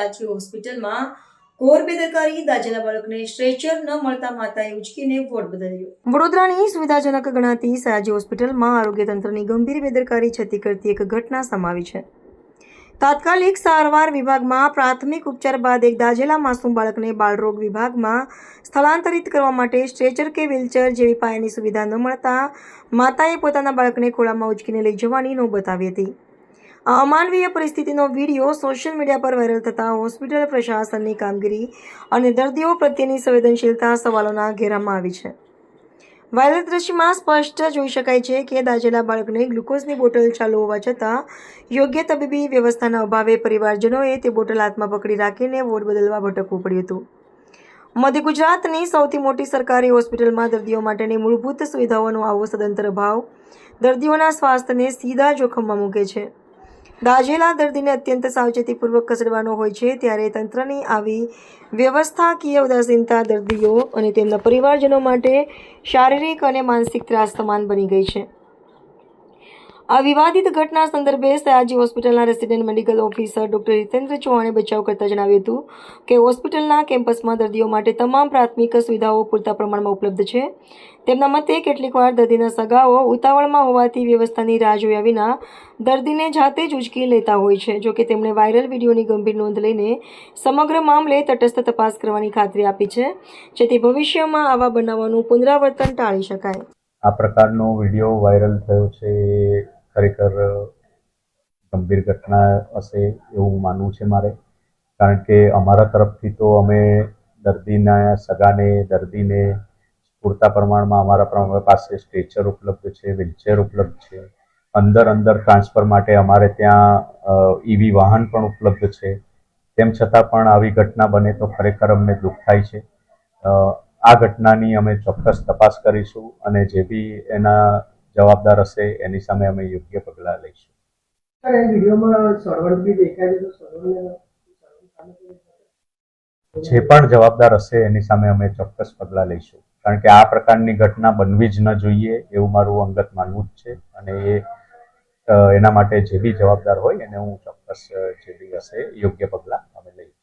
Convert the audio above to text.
સયાજી હોસ્પિટલમાં ઘોર બેદરકારી, દાઝેલા બાળકને સ્ટ્રેચર ન મળતા માતાએ ઉચકીને વોર્ડ બદલ્યો. વડોદરાની સુવિધાજનક ગણાતી સયાજી હોસ્પિટલમાં આરોગ્ય તંત્રની ગંભીર બેદરકારી છતી કરતી એક ઘટના સામે આવી છે. તાત્કાલિક સારવાર વિભાગમાં પ્રાથમિક ઉપચાર બાદ એક દાઝેલા માસૂમ બાળકને બાળરોગ વિભાગમાં સ્થળાંતરિત કરવા માટે સ્ટ્રેચર કે વ્હીલચેર જેવી પાયાની સુવિધા ન મળતા માતાએ પોતાના બાળકને ખોળામાં ઉચકીને લઈ જવાની નોબત આવી હતી. આ અમાનવીય પરિસ્થિતિનો વિડીયો સોશિયલ મીડિયા પર વાયરલ થતાં હોસ્પિટલ પ્રશાસનની કામગીરી અને દર્દીઓ પ્રત્યેની સંવેદનશીલતા સવાલોના ઘેરામાં આવી છે. વાયરલ દ્રશ્યમાં સ્પષ્ટ જોઈ શકાય છે કે દાઝેલા બાળકને ગ્લુકોઝની બોટલ ચાલુ હોવા છતાં યોગ્ય તબીબી વ્યવસ્થાના અભાવે પરિવારજનોએ તે બોટલ હાથમાં પકડી રાખીને વોર્ડ બદલવા ભટકવું પડ્યું હતું. મધ્ય ગુજરાતની સૌથી મોટી સરકારી હોસ્પિટલમાં દર્દીઓ માટેની મૂળભૂત સુવિધાઓનો આવો સદંતર અભાવ દર્દીઓના સ્વાસ્થ્યને સીધા જોખમમાં મૂકે છે. દાઝેલા દર્દીને અત્યંત સાવચેતીપૂર્વક ખસેડવાનો હોય છે ત્યારે તંત્રની આવી વ્યવસ્થાકીય ઉદાસીનતા દર્દીઓ અને તેમના પરિવારજનો માટે શારીરિક અને માનસિક ત્રાસ સમાન બની ગઈ છે. આ વિવાદિત ઘટના સંદર્ભે સયાજી હોસ્પિટલના resident medical officer doctor Hitendra ચૌહાણે બચાવ કરતા જણાવ્યું હતું કે હોસ્પિટલના કેમ્પસમાં દર્દીઓ માટે તમામ પ્રાથમિક સુવિધાઓ પૂરતા પ્રમાણમાં ઉપલબ્ધ છે. તેમના મતે કેટલીકવાર દર્દીના સગાઓ ઉતાવળમાં હોવાથી વ્યવસ્થાની રાહ જોયા વિના દર્દીને જાતે જ ઉચકી લેતા હોય છે. જોકે તેમણે વાયરલ વિડીયોની ગંભીર નોંધ લઈને સમગ્ર મામલે તટસ્થ તપાસ કરવાની ખાતરી આપી છે, જેથી ભવિષ્યમાં આવા બનાવોનું પુનરાવર્તન ટાળી શકાય. આ પ્રકારનો વિડીયો વાયરલ થયો છે ખરેખર ગંભીર ઘટના હશે એવું માનવું છે મારે, કારણ કે અમારા તરફથી તો અમે દર્દીના સગાને દર્દીને પૂરતા પ્રમાણમાં અમારા પાસે સ્ટ્રેચર ઉપલબ્ધ છે, વ્હીલચેર ઉપલબ્ધ છે, અંદર ટ્રાન્સફર માટે અમારે ત્યાં ઈવી વાહન પણ ઉપલબ્ધ છે. તેમ છતાં પણ આવી ઘટના બને તો ખરેખર અમને દુઃખ થાય છે. આ ઘટનાની અમે ચોક્કસ તપાસ કરીશું અને જે બી એના જવાબદાર હશે એની સામે અમે યોગ્ય પગલાં લઈશું. જે પણ જવાબદાર હશે એની સામે અમે ચોક્કસ પગલાં લઈશું, કારણ કે આ પ્રકારની ઘટના બનવી જ ન જોઈએ એવું મારું અંગત માનવું જ છે અને એના માટે જે બી જવાબદાર હોય એને હું ચોક્કસ જે બી હશે યોગ્ય પગલાં અમે લઈશું.